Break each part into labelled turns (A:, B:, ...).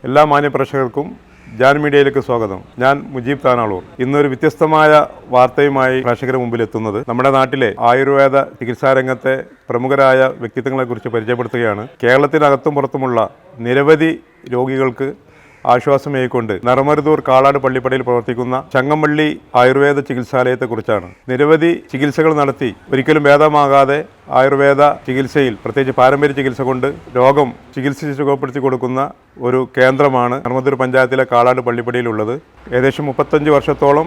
A: എല്ലാ മാന്യപ്രേക്ഷകർക്കും ജാൻ മീഡിയയിലേക്ക് സ്വാഗതം. ഞാൻ മുജീബ് താനാളൂർ. ഇന്നൊരു വ്യത്യസ്തമായ വാർത്തയുമായി പ്രേക്ഷകരുടെ മുമ്പിൽ എത്തുന്നത് നമ്മുടെ നാട്ടിലെ ആയുർവേദ ചികിത്സാരംഗത്തെ പ്രമുഖരായ വ്യക്തിത്വങ്ങളെക്കുറിച്ച് പരിചയപ്പെടുത്തുകയാണ്. കേരളത്തിനകത്തും പുറത്തുമുള്ള നിരവധി രോഗികൾക്ക് ആശ്വാസമേകൊണ്ട് നറമരുതൂർ കാളാട് പള്ളിപ്പടിയിൽ പ്രവർത്തിക്കുന്ന ചങ്ങമ്പള്ളി ആയുർവേദ ചികിത്സാലയത്തെക്കുറിച്ചാണ്. നിരവധി ചികിത്സകൾ നടത്തി ഒരിക്കലും ഭേദമാകാതെ ആയുർവേദ ചികിത്സയിൽ, പ്രത്യേകിച്ച് പാരമ്പര്യ ചികിത്സ കൊണ്ട് രോഗം ചികിത്സിച്ച് സുഖപ്പെടുത്തി കൊടുക്കുന്ന ഒരു കേന്ദ്രമാണ് നറമരുതൂർ പഞ്ചായത്തിലെ കാളാട് പള്ളിപ്പടിയിലുള്ളത്. ഏകദേശം 35 വർഷത്തോളം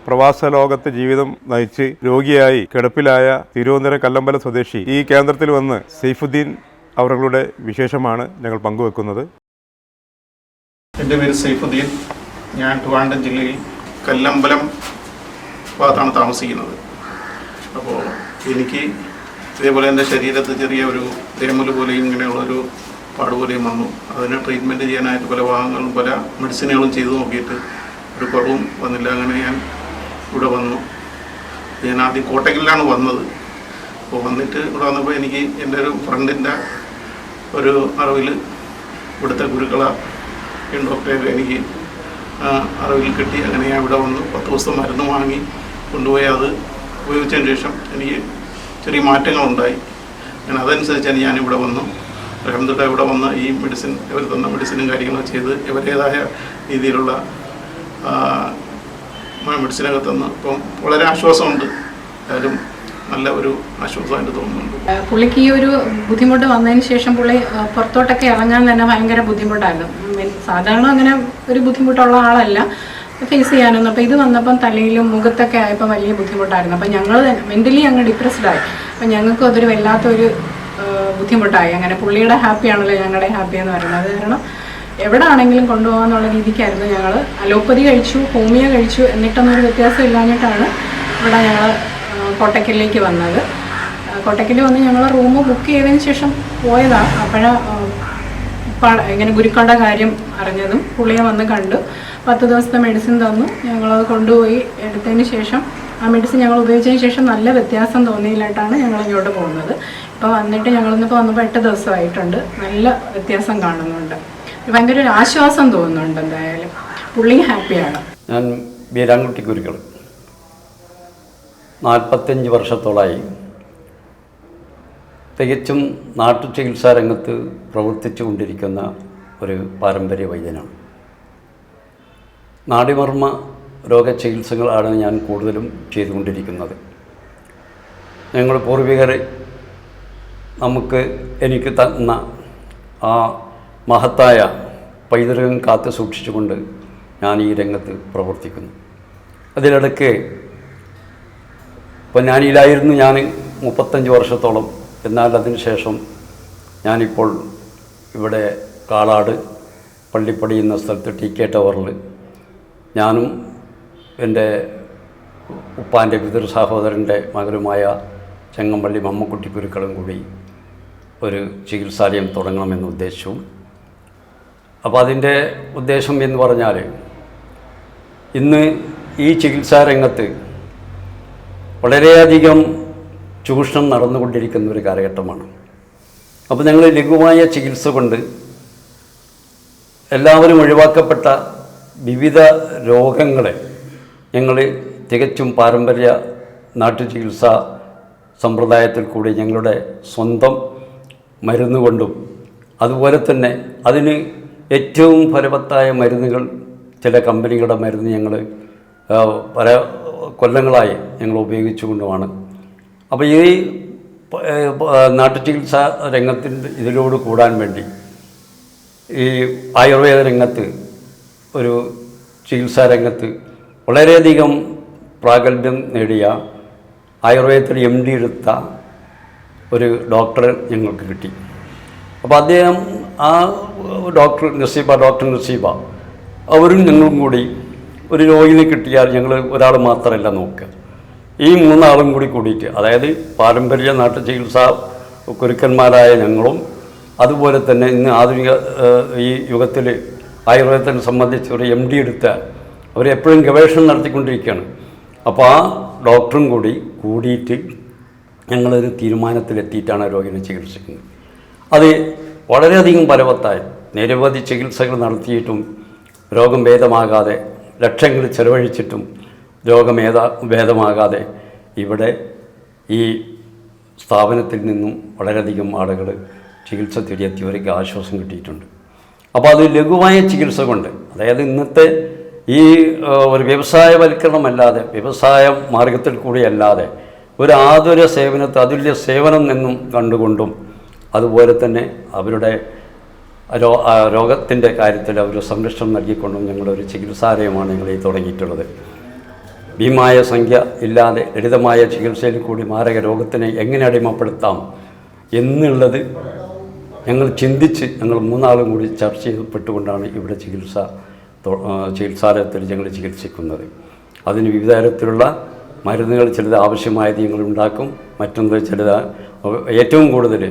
A: പ്രവാസ ലോകത്ത് ജീവിതം നയിച്ച് രോഗിയായി കിടപ്പിലായ തിരുവനന്തപുരം കല്ലമ്പലം സ്വദേശി ഈ കേന്ദ്രത്തിൽ വന്ന് സൈഫുദ്ദീൻ അവരുടെ വിശേഷമാണ് ഞങ്ങൾ പങ്കുവെക്കുന്നത്.
B: എൻ്റെ പേര് സൈഫുദ്ദീൻ. ഞാൻ ട്രിവാൻഡ്രം ജില്ലയിൽ കല്ലമ്പലം ഭാഗത്താണ് താമസിക്കുന്നത്. അപ്പോൾ എനിക്ക് ഇതേപോലെ എൻ്റെ ശരീരത്ത് ചെറിയ ഒരു തേമല് പോലെയും ഇങ്ങനെയുള്ളൊരു പാടുപോലെയും വന്നു. അതിന് ട്രീറ്റ്മെൻറ്റ് ചെയ്യാനായിട്ട് പല ഭാഗങ്ങളും പല മെഡിസിനുകളും ചെയ്തു നോക്കിയിട്ട് ഒരു കുറവും വന്നില്ല. അങ്ങനെ ഞാൻ ഇവിടെ വന്നു. ഞാൻ ആദ്യം കോട്ടയ്ക്കലിലാണ് വന്നത്. അപ്പോൾ വന്നിട്ട് ഇവിടെ വന്നപ്പോൾ എനിക്ക് എൻ്റെ ഒരു ഫ്രണ്ടിൻ്റെ ഒരു അറിവിൽ ഇവിടുത്തെ ഗുരുക്കള ഡോക്ടറെ എനിക്ക് അറിവിൽ കിട്ടി. അങ്ങനെ ഞാൻ ഇവിടെ വന്നു 10 ദിവസം മരുന്ന് വാങ്ങി കൊണ്ടുപോയി അത് ഉപയോഗിച്ചതിന് ശേഷം എനിക്ക് ചെറിയ മാറ്റങ്ങളുണ്ടായി. അങ്ങനെ അതനുസരിച്ചാണ് ഞാനിവിടെ വന്നു. അൽഹംദുലില്ലാഹ് ഇവിടെ വന്ന് ഈ മെഡിസിൻ, ഇവർ തന്ന മെഡിസിനും കാര്യങ്ങളും ചെയ്ത് ഇവരുടേതായ രീതിയിലുള്ള മെഡിസിനൊക്കെ തന്ന് ഇപ്പം വളരെ ആശ്വാസമുണ്ട്. എന്തായാലും നല്ല ഒരു ആശ്വാസമായിട്ട് തോന്നുന്നുണ്ട്.
C: പുള്ളിക്ക് ഈ ഒരു ബുദ്ധിമുട്ട് വന്നതിന് ശേഷം പുള്ളി പുറത്തോട്ടൊക്കെ ഇറങ്ങാൻ തന്നെ ഭയങ്കര ബുദ്ധിമുട്ടായിരുന്നു. സാധാരണ അങ്ങനെ ഒരു ബുദ്ധിമുട്ടുള്ള ആളല്ല ഫേസ് ചെയ്യാനൊന്നും. അപ്പോൾ ഇത് വന്നപ്പം തലയിലും മുഖത്തൊക്കെ ആയപ്പോൾ വലിയ ബുദ്ധിമുട്ടായിരുന്നു. അപ്പം ഞങ്ങൾ മെൻ്റലി അങ്ങ് ഡിപ്രസ്ഡായി. അപ്പം ഞങ്ങൾക്കും അതൊരു വല്ലാത്തൊരു ബുദ്ധിമുട്ടായി. അങ്ങനെ പുള്ളിയുടെ ഹാപ്പിയാണല്ലോ ഞങ്ങളുടെ ഹാപ്പി എന്ന് പറയുന്നത്. അത് കാരണം എവിടെ ആണെങ്കിലും കൊണ്ടുപോകാമെന്നുള്ള രീതിക്കായിരുന്നു. ഞങ്ങൾ അലോപ്പതി കഴിച്ചു, ഹോമിയോ കഴിച്ചു, എന്നിട്ടൊന്നും ഒരു വ്യത്യാസം ഇല്ലാഞ്ഞിട്ടാണ് ഇവിടെ ഞങ്ങൾ കോട്ടയ്ക്കലിലേക്ക് വന്നത്. കോട്ടയ്ക്കലിൽ വന്ന് ഞങ്ങൾ റൂം ബുക്ക് ചെയ്തതിന് ശേഷം പോയതാണ്. ഇങ്ങനെ ഗുരുക്കളുടെ കാര്യം അറിഞ്ഞതും പുള്ളിയെ വന്ന് കണ്ടു. 10 ദിവസത്തെ മെഡിസിൻ തന്നു. ഞങ്ങളത് കൊണ്ടുപോയി എടുത്തതിന് ശേഷം ആ മെഡിസിൻ ഞങ്ങൾ ഉപയോഗിച്ചതിന് ശേഷം നല്ല വ്യത്യാസം തോന്നിയില്ലായിട്ടാണ് ഞങ്ങൾ ഇങ്ങോട്ട് പോകുന്നത്. ഇപ്പോൾ വന്നിട്ട് ഞങ്ങളിന്നിപ്പോൾ വന്നപ്പോൾ 8 ദിവസമായിട്ടുണ്ട്. നല്ല വ്യത്യാസം കാണുന്നുണ്ട്. ഭയങ്കര ഒരു ആശ്വാസം തോന്നുന്നുണ്ട്. എന്തായാലും പുള്ളി ഹാപ്പിയാണ്.
D: ഞാൻ ബീരാൻകുട്ടി ഗുരുക്കൾ 45 വർഷത്തോളമായി തികച്ചും നാട്ടു ചികിത്സാ രംഗത്ത് പ്രവർത്തിച്ചു കൊണ്ടിരിക്കുന്ന ഒരു പാരമ്പര്യ വൈദ്യനാണ്. നാഡിമർമ്മ രോഗചികിത്സകളാണ് ഞാൻ കൂടുതലും ചെയ്തുകൊണ്ടിരിക്കുന്നത്. ഞങ്ങൾ പൂർവികർ എനിക്ക് തന്ന ആ മഹത്തായ പൈതൃകം കാത്തു സൂക്ഷിച്ചുകൊണ്ട് ഞാൻ ഈ രംഗത്ത് പ്രവർത്തിക്കുന്നു. അതിലിടയ്ക്ക് പൊന്നാനിയിലായിരുന്നു ഞാൻ 35 വർഷത്തോളം. എന്നാൽ അതിന് ശേഷം ഞാനിപ്പോൾ ഇവിടെ കാളാട് പള്ളിപ്പടി എന്ന സ്ഥലത്ത് TK ടവറിൽ ഞാനും എൻ്റെ ഉപ്പാൻ്റെ പിതൃ സഹോദരൻ്റെ മകനുമായ ചങ്ങമ്പള്ളി മമ്മക്കുട്ടി ഗുരുക്കളും കൂടി ഒരു ചികിത്സാലയം തുടങ്ങണമെന്ന് ഉദ്ദേശിച്ചു. അപ്പോൾ അതിൻ്റെ ഉദ്ദേശം എന്ന് പറഞ്ഞാൽ ഇന്ന് ഈ ചികിത്സാരംഗത്ത് വളരെയധികം ചൂഷണം നടന്നുകൊണ്ടിരിക്കുന്ന ഒരു കാലഘട്ടമാണ്. അപ്പോൾ ഞങ്ങൾ ലഘുവായ ചികിത്സ കൊണ്ട് എല്ലാവരും ഒഴിവാക്കപ്പെട്ട വിവിധ രോഗങ്ങളെ ഞങ്ങൾ തികച്ചും പാരമ്പര്യ നാട്ടു ചികിത്സാ സമ്പ്രദായത്തിൽ കൂടി ഞങ്ങളുടെ സ്വന്തം മരുന്നുകൊണ്ടും അതുപോലെ തന്നെ അതിന് ഏറ്റവും ഫലവത്തായ മരുന്നുകൾ ചില കമ്പനികളുടെ മരുന്ന് ഞങ്ങൾ പല കൊല്ലങ്ങളായി ഞങ്ങൾ ഉപയോഗിച്ചുകൊണ്ടുമാണ്. അപ്പോൾ ഈ നാട്ടു ചികിത്സാ രംഗത്തിൻ്റെ ഇതിലോട് കൂടാൻ വേണ്ടി ഈ ആയുർവേദ രംഗത്ത് ഒരു ചികിത്സാ രംഗത്ത് വളരെയധികം പ്രാഗൽഭ്യം നേടിയ ആയുർവേദത്തിൽ MD എടുത്ത ഒരു ഡോക്ടറെ ഞങ്ങൾക്ക് കിട്ടി. അപ്പോൾ അദ്ദേഹം ആ ഡോക്ടർ നസീബ അവരും ഞങ്ങളും കൂടി ഒരു രോഗിനെ കിട്ടിയാൽ ഞങ്ങൾ ഒരാൾ മാത്രമല്ല നോക്കുക, ഈ 3 ആളും കൂടി കൂടിയിട്ട്, അതായത് പാരമ്പര്യ നാട്ടു ചികിത്സാ ഗുരുക്കന്മാരായ ഞങ്ങളും അതുപോലെ തന്നെ ഇന്ന് ആധുനിക ഈ യുഗത്തിൽ ആയുർവേദത്തിനെ സംബന്ധിച്ച് ഒരു MD എടുത്ത അവരെപ്പോഴും ഗവേഷണം നടത്തിക്കൊണ്ടിരിക്കുകയാണ്. അപ്പോൾ ആ ഡോക്ടറും കൂടിയിട്ട് ഞങ്ങളൊരു തീരുമാനത്തിലെത്തിയിട്ടാണ് രോഗിനെ ചികിത്സിക്കുന്നത്. അത് വളരെയധികം ഫലവത്തായ നിരവധി ചികിത്സകൾ നടത്തിയിട്ടും രോഗം ഭേദമാകാതെ, ലക്ഷങ്ങൾ ചെലവഴിച്ചിട്ടും ഭേദമാകാതെ ഇവിടെ ഈ സ്ഥാപനത്തിൽ നിന്നും വളരെയധികം ആളുകൾ ചികിത്സ തേടിയെത്തിയവർക്ക് ആശ്വാസം കിട്ടിയിട്ടുണ്ട്. അപ്പോൾ അത് ലഘുവായ ചികിത്സ കൊണ്ട്, അതായത് ഇന്നത്തെ ഈ ഒരു വ്യവസായവൽക്കരണമല്ലാതെ, വ്യവസായ മാർഗത്തിൽ കൂടിയല്ലാതെ ഒരു ആതുര സേവനത്തെ അതുല്യ സേവനം നിന്നും കണ്ടുകൊണ്ടും, അതുപോലെ തന്നെ അവരുടെ രോഗത്തിൻ്റെ കാര്യത്തിൽ അവർ സംരക്ഷണം നൽകിക്കൊണ്ടും ഞങ്ങളൊരു ചികിത്സാലയമാണ് ഞങ്ങൾ ഈ തുടങ്ങിയിട്ടുള്ളത്. ഭീമായ സംഖ്യ ഇല്ലാതെ ലളിതമായ ചികിത്സയിൽ കൂടി മാരക രോഗത്തിനെ എങ്ങനെ അടിമപ്പെടുത്താം എന്നുള്ളത് ഞങ്ങൾ ചിന്തിച്ച് ഞങ്ങൾ 3 ആളും കൂടി ചർച്ച ചെയ്യപ്പെട്ടുകൊണ്ടാണ് ഇവിടെ ചികിത്സാലയത്തിൽ ഞങ്ങൾ ചികിത്സിക്കുന്നത്. അതിന് വിവിധ തരത്തിലുള്ള മരുന്നുകൾ ചിലത് ആവശ്യമായത് ഞങ്ങൾ ഉണ്ടാക്കും, മറ്റൊന്ന് ചിലത് ഏറ്റവും കൂടുതൽ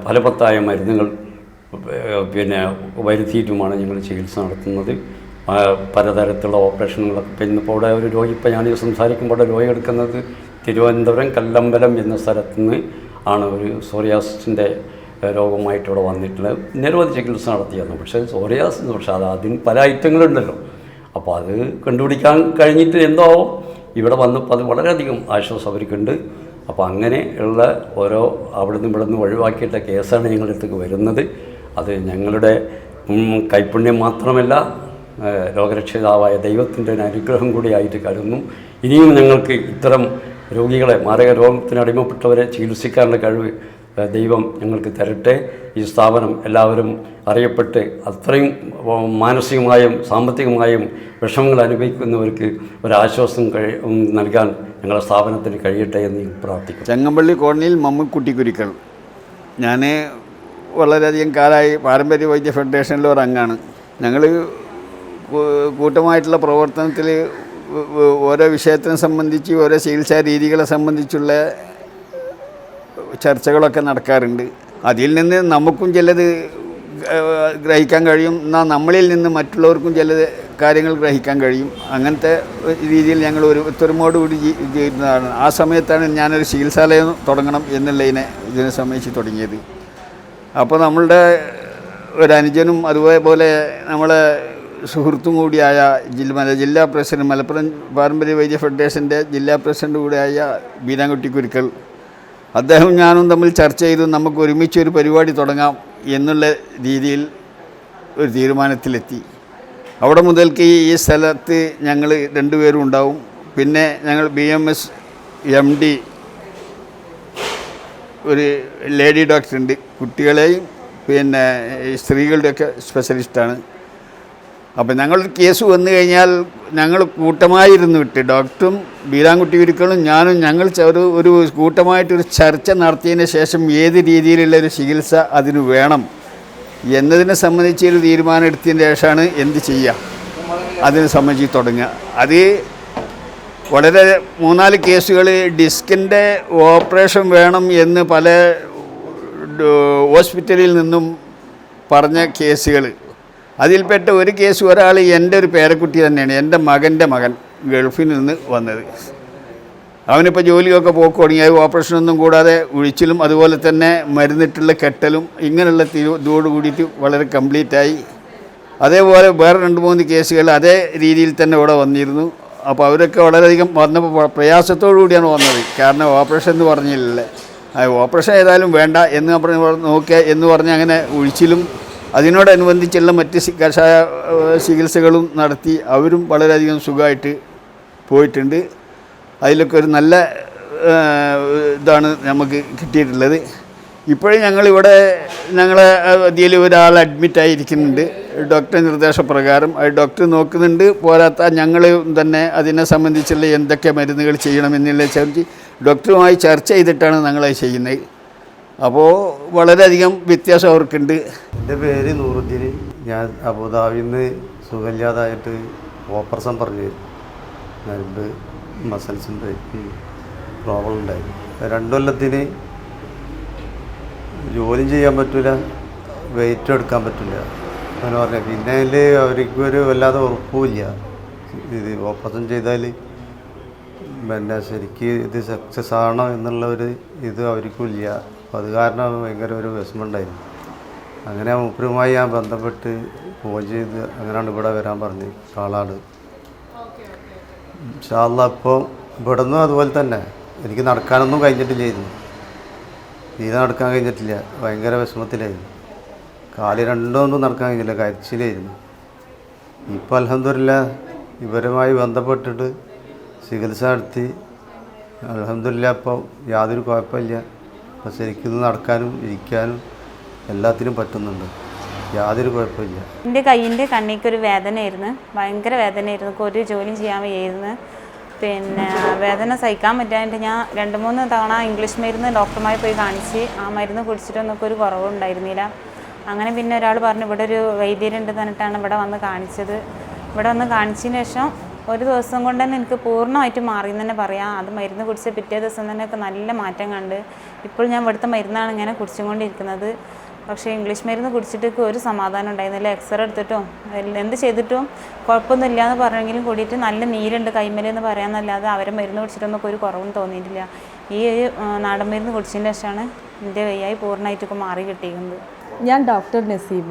D: ഫലവത്തായ മരുന്നുകൾ വരുത്തിയിട്ടുമാണ് ഞങ്ങൾ ചികിത്സ നടത്തുന്നത്. പലതരത്തിലുള്ള ഓപ്പറേഷനുകളൊക്കെ ഇന്നിപ്പോൾ ഇവിടെ ഒരു രോഗി, ഇപ്പോൾ ഞാൻ സംസാരിക്കുമ്പോൾ രോഗി എടുക്കുന്നത് തിരുവനന്തപുരം കല്ലമ്പലം എന്ന സ്ഥലത്തു നിന്ന് ആണ്. ഒരു സോറിയാസിൻ്റെ രോഗമായിട്ട് ഇവിടെ വന്നിട്ടുള്ള നിരവധി ചികിത്സ നടത്തിയിരുന്നു. പക്ഷേ സോറിയാസിന് പക്ഷേ അതിന് പല ഐറ്റങ്ങളുണ്ടല്ലോ. അപ്പോൾ അത് കണ്ടുപിടിക്കാൻ കഴിഞ്ഞിട്ട് എന്തോ ഇവിടെ വന്നപ്പോൾ അത് വളരെയധികം ആശ്വാസം അവർക്കുണ്ട്. അപ്പോൾ അങ്ങനെ ഉള്ള ഓരോ അവിടെ നിന്ന് ഒഴിവാക്കിയിട്ട കേസാണ് ഞങ്ങളുടെ അടുത്തേക്ക് വരുന്നത്. അത് ഞങ്ങളുടെ കൈപ്പുണ്യം മാത്രമല്ല, രോഗരക്ഷിതാവായ ദൈവത്തിൻ്റെ ഒരു അനുഗ്രഹം കൂടിയായിട്ട് കരുതുന്നു. ഇനിയും ഞങ്ങൾക്ക് ഇത്തരം രോഗികളെ, മാരക രോഗത്തിന് അടിമപ്പെട്ടവരെ ചികിത്സിക്കാനുള്ള കഴിവ് ദൈവം ഞങ്ങൾക്ക് തരട്ടെ. ഈ സ്ഥാപനം എല്ലാവരും അറിയപ്പെട്ട് അത്രയും മാനസികമായും സാമ്പത്തികമായും വിഷമങ്ങൾ അനുഭവിക്കുന്നവർക്ക് ഒരാശ്വാസം നൽകാൻ ഞങ്ങളുടെ സ്ഥാപനത്തിന് കഴിയട്ടെ എന്ന് പ്രാർത്ഥിക്കും.
E: ചങ്ങമ്പള്ളി കോളനിയിൽ മമ്മക്കുട്ടി കുരിക്കൾ. ഞാൻ വളരെയധികം കാലമായി പാരമ്പര്യ വൈദ്യ ഫെഡറേഷനിലെ ഒരു അംഗമാണ്. ഞങ്ങൾ കൂട്ടമായിട്ടുള്ള പ്രവർത്തനത്തിൽ ഓരോ വിഷയത്തിനെ സംബന്ധിച്ച്, ഓരോ ചികിത്സാ രീതികളെ സംബന്ധിച്ചുള്ള ചർച്ചകളൊക്കെ നടക്കാറുണ്ട്. അതിൽ നിന്ന് നമുക്കും ചിലത് ഗ്രഹിക്കാൻ കഴിയും, എന്നാൽ നമ്മളിൽ നിന്ന് മറ്റുള്ളവർക്കും ചില കാര്യങ്ങൾ ഗ്രഹിക്കാൻ കഴിയും. അങ്ങനത്തെ രീതിയിൽ ഞങ്ങൾ ഒരു ഒത്തൊരുമയോടുകൂടി ചെയ്യുന്നതാണ്. ആ സമയത്താണ് ഞാനൊരു ചികിത്സാലയം തുടങ്ങണം ഇതിനെ സംബന്ധിച്ച് തുടങ്ങിയത്. അപ്പോൾ നമ്മളുടെ ഒരു അനുജനും അതുപോലെ നമ്മളെ സുഹൃത്തും കൂടിയായ ജില്ലാ പ്രസിഡന്റ്, മലപ്പുറം പാരമ്പര്യ വൈദ്യ ഫെഡറേഷൻ്റെ ജില്ലാ പ്രസിഡന്റ് കൂടിയായ ബീനാൻകുട്ടി കുരിക്കൾ, അദ്ദേഹം ഞാനും തമ്മിൽ ചർച്ച ചെയ്തു നമുക്ക് ഒരുമിച്ചൊരു പരിപാടി തുടങ്ങാം എന്നുള്ള രീതിയിൽ ഒരു തീരുമാനത്തിലെത്തി. അവിടെ മുതൽക്ക് ഈ സ്ഥലത്ത് ഞങ്ങൾ 2 പേരും ഉണ്ടാവും. പിന്നെ ഞങ്ങൾ BMS MD ഒരു ലേഡി ഡോക്ടറുണ്ട്, കുട്ടികളെയും പിന്നെ സ്ത്രീകളുടെയൊക്കെ സ്പെഷ്യലിസ്റ്റാണ്. അപ്പോൾ ഞങ്ങളൊരു കേസ് വന്നു കഴിഞ്ഞാൽ ഞങ്ങൾ കൂട്ടമായിരുന്നിട്ട് ഡോക്ടറും ബീരാൻകുട്ടി കുരിക്കളും ഞാനും ഞങ്ങൾ ഒരു കൂട്ടമായിട്ടൊരു ചർച്ച നടത്തിയതിന് ശേഷം ഏത് രീതിയിലുള്ളൊരു ചികിത്സ അതിന് വേണം എന്നതിനെ സംബന്ധിച്ച് ഒരു തീരുമാനം എടുത്തതിന് ശേഷമാണ് എന്ത് ചെയ്യുക അതിനെ സംബന്ധിച്ച് തുടങ്ങുക. അത് വളരെ 3-4 കേസുകൾ ഡിസ്കിൻ്റെ ഓപ്പറേഷൻ വേണം എന്ന് പല ഹോസ്പിറ്റലിൽ നിന്നും പറഞ്ഞ കേസുകൾ. അതിൽപ്പെട്ട ഒരു കേസ് ഒരാൾ എൻ്റെ ഒരു പേരക്കുട്ടി തന്നെയാണ്, എൻ്റെ മകൻ്റെ മകൻ ഗൾഫിൽ നിന്ന് വന്നത്. അവനിപ്പോൾ ജോലിയൊക്കെ പോക്ക് തുടങ്ങി. ഓപ്പറേഷനൊന്നും കൂടാതെ ഉഴിച്ചിലും അതുപോലെ തന്നെ മരുന്നിട്ടുള്ള കെട്ടലും ഇങ്ങനെയുള്ള ഇതോട് കൂടിയിട്ട് വളരെ കംപ്ലീറ്റായി. അതേപോലെ വേറെ 2-3 കേസുകൾ അതേ രീതിയിൽ തന്നെ ഇവിടെ വന്നിരുന്നു. അപ്പോൾ അവരൊക്കെ വളരെയധികം വന്നപ്പോൾ പ്രയാസത്തോടു കൂടിയാണ് വന്നത്. കാരണം ഓപ്പറേഷൻ എന്ന് പറഞ്ഞില്ലല്ലേ, ഓപ്പറേഷൻ ഏതായാലും വേണ്ട എന്ന് നോക്കുക എന്ന് പറഞ്ഞ് അങ്ങനെ ഉഴിച്ചിലും അതിനോടനുബന്ധിച്ചുള്ള മറ്റ് കഷായ ചികിത്സകളും നടത്തി അവരും വളരെയധികം സുഖമായിട്ട് പോയിട്ടുണ്ട്. അതിലൊക്കെ ഒരു നല്ല ഇതാണ് നമുക്ക് കിട്ടിയിട്ടുള്ളത്. ഇപ്പോഴും ഞങ്ങളെ ഇതിൽ ഒരാൾ അഡ്മിറ്റായിരിക്കുന്നുണ്ട് ഡോക്ടർ നിർദ്ദേശപ്രകാരം. അത് ഡോക്ടർ നോക്കുന്നുണ്ട്. പോരാത്ത ഞങ്ങൾ തന്നെ അതിനെ സംബന്ധിച്ചുള്ള എന്തൊക്കെ മരുന്നുകൾ ചെയ്യണമെന്നുള്ള ഡോക്ടറുമായി ചർച്ച ചെയ്തിട്ടാണ് ഞങ്ങളത് ചെയ്യുന്നത്. അപ്പോൾ വളരെയധികം വ്യത്യാസം അവർക്കുണ്ട്.
F: എൻ്റെ പേര് നൂറുദ്ദീൻ. ഞാൻ അബുദാബിയിൽ നിന്ന് സുഖമില്ലാതായിട്ട് ഓപ്പറേഷൻ പറഞ്ഞു നരമ്പ് മസിൽസിൻ്റെ പ്രോബ്ലം ഉണ്ടായി. 2 കൊല്ലത്തിന് ജോലി ചെയ്യാൻ പറ്റില്ല, വെയിറ്റ് എടുക്കാൻ പറ്റില്ല അങ്ങനെ പറഞ്ഞു. പിന്നെ അതിൽ അവർക്കൊരു വല്ലാതെ ഉറപ്പുമില്ല ഇത് ഓപ്പറേഷൻ ചെയ്താൽ പിന്നെ ശരിക്ക് ഇത് സക്സസ് ആണോ എന്നുള്ള ഒരു ഇത് അവർക്കും ഇല്ല. അപ്പോൾ അത് കാരണം ഭയങ്കര ഒരു വിഷമമുണ്ടായിരുന്നു. അങ്ങനെ മൂപ്പരുമായി ഞാൻ ബന്ധപ്പെട്ട് ഫോൺ ചെയ്ത് അങ്ങനെയാണ് ഇവിടെ വരാൻ പറഞ്ഞ് കാളാട്. ഇൻഷാ അല്ലാഹ് ഇപ്പോൾ ഇവിടെ നിന്നും അതുപോലെ തന്നെ എനിക്ക് നടക്കാനൊന്നും കഴിഞ്ഞിട്ടില്ലായിരുന്നു. തീരെ നടക്കാൻ കഴിഞ്ഞിട്ടില്ല. ഭയങ്കര വിഷമത്തിലായിരുന്നു. കാല് രണ്ടൊന്നും നടക്കാൻ കഴിഞ്ഞില്ല, കരിച്ചിലായിരുന്നു. ഇപ്പോൾ അൽഹംദുലില്ലാഹ് ഇവരുമായി ബന്ധപ്പെട്ടിട്ട് ചികിത്സ നടത്തി അൽഹംദുലില്ലാഹ് ഇപ്പോൾ യാതൊരു കുഴപ്പമില്ല. അപ്പോൾ ശരിക്കും നടക്കാനും ഇരിക്കാനും എല്ലാത്തിനും പറ്റുന്നുണ്ട്, യാതൊരു കുഴപ്പമില്ല.
G: എൻ്റെ കയ്യിൻ്റെ കണ്ണിക്കൊരു വേദനയായിരുന്നു, ഭയങ്കര വേദനയായിരുന്നു. ഒരു ജോലിയും ചെയ്യാൻ വയ്യായിരുന്നു. പിന്നെ വേദന സഹിക്കാൻ പറ്റാണ്ട് ഞാൻ 2-3 തവണ ഇംഗ്ലീഷ് മരുന്ന് ഡോക്ടർമാരെ പോയി കാണിച്ച് ആ മരുന്ന് കുടിച്ചിട്ടൊന്നും ഒരു കുറവുണ്ടായിരുന്നില്ല. അങ്ങനെ പിന്നെ ഒരാൾ പറഞ്ഞു ഇവിടെ ഒരു വൈദ്യരുണ്ട് തന്നിട്ടാണ് ഇവിടെ വന്ന് കാണിച്ചത്. ഇവിടെ വന്ന് കാണിച്ചതിന് ശേഷം ഒരു ദിവസം കൊണ്ട് തന്നെ എനിക്ക് പൂർണ്ണമായിട്ട് മാറിയെന്ന് തന്നെ പറയാം. അത് മരുന്ന് കുടിച്ച പിറ്റേ ദിവസം തന്നെ ഒക്കെ നല്ല മാറ്റം കണ്ട് ഇപ്പോൾ ഞാൻ ഇവിടുത്തെ മരുന്നാണ് ഇങ്ങനെ കുടിച്ചുകൊണ്ടിരിക്കുന്നത്. പക്ഷേ ഇംഗ്ലീഷ് മരുന്ന് കുടിച്ചിട്ട് ഒരു സമാധാനം ഉണ്ടായിരുന്നില്ല. എക്സ്റേ എടുത്തിട്ടും എന്ത് ചെയ്തിട്ടും കുഴപ്പമൊന്നുമില്ല എന്ന് പറഞ്ഞെങ്കിലും കൂടിയിട്ട് നല്ല നീരുണ്ട് കൈമലെന്ന് പറയാമെന്നല്ലാതെ അവരെ മരുന്ന് കുടിച്ചിട്ടൊന്നും ഒരു കുറവും തോന്നിയിട്ടില്ല. ഈ ഒരു നാടൻ മരുന്ന് കുടിച്ചതിന് ശേഷമാണ് എൻ്റെ വയ്യായി പൂർണ്ണമായിട്ടൊക്കെ മാറി കിട്ടിയിരിക്കുന്നത്.
H: ഞാൻ ഡോക്ടർ നസീബ.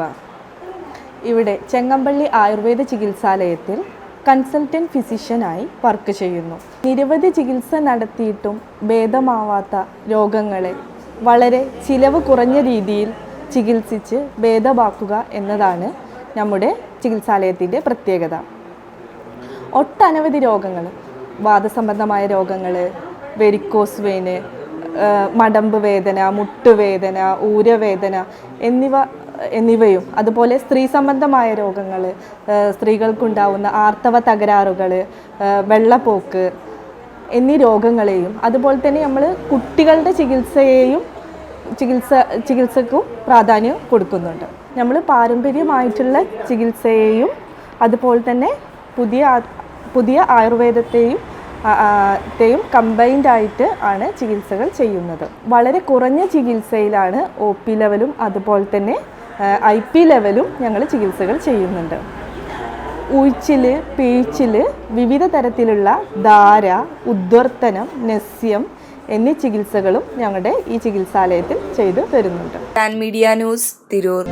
H: ഇവിടെ ചെങ്ങമ്പള്ളി ആയുർവേദ ചികിത്സാലയത്തിൽ കൺസൾട്ടൻറ്റ് ഫിസിഷ്യനായി വർക്ക് ചെയ്യുന്നു. നിരവധി ചികിത്സ നടത്തിയിട്ടും ഭേദമാവാത്ത രോഗങ്ങളെ വളരെ ചിലവ് കുറഞ്ഞ രീതിയിൽ ചികിത്സിച്ച് ഭേദമാക്കുക എന്നതാണ് നമ്മുടെ ചികിത്സാലയത്തിൻ്റെ പ്രത്യേകത. ഒട്ടനവധി രോഗങ്ങൾ, വാതസംബന്ധമായ രോഗങ്ങൾ, വെരിക്കോസ് വെയിന്, മടമ്പ് വേദന, മുട്ടുവേദന, ഊരവേദന എന്നിവയും അതുപോലെ സ്ത്രീ സംബന്ധമായ രോഗങ്ങൾ, സ്ത്രീകൾക്കുണ്ടാവുന്ന ആർത്തവ തകരാറുകൾ, വെള്ളപ്പോക്ക് എന്നീ രോഗങ്ങളെയും അതുപോലെ തന്നെ നമ്മൾ കുട്ടികളുടെ ചികിത്സക്കും പ്രാധാന്യം കൊടുക്കുന്നുണ്ട്. നമ്മൾ പാരമ്പര്യമായിട്ടുള്ള ചികിത്സയെയും അതുപോലെ തന്നെ പുതിയ ആയുർവേദത്തെയും കമ്പൈൻഡ് ആയിട്ട് ആണ് ചികിത്സകൾ ചെയ്യുന്നത്. വളരെ കുറഞ്ഞ ചികിത്സയിലാണ് OP ലെവലും അതുപോലെ തന്നെ IP ലെവലും ഞങ്ങൾ ചികിത്സകൾ ചെയ്യുന്നുണ്ട്. ഉഴിച്ചിൽ, പിഴിച്ചിൽ, വിവിധ തരത്തിലുള്ള ധാര, ഉദ്വർത്തനം, നസ്യം എന്നീ ചികിത്സകളും ഞങ്ങളുടെ ഈ ചികിത്സാലയത്തിൽ ചെയ്തു വരുന്നുണ്ട്.
I: Media news, Tirur.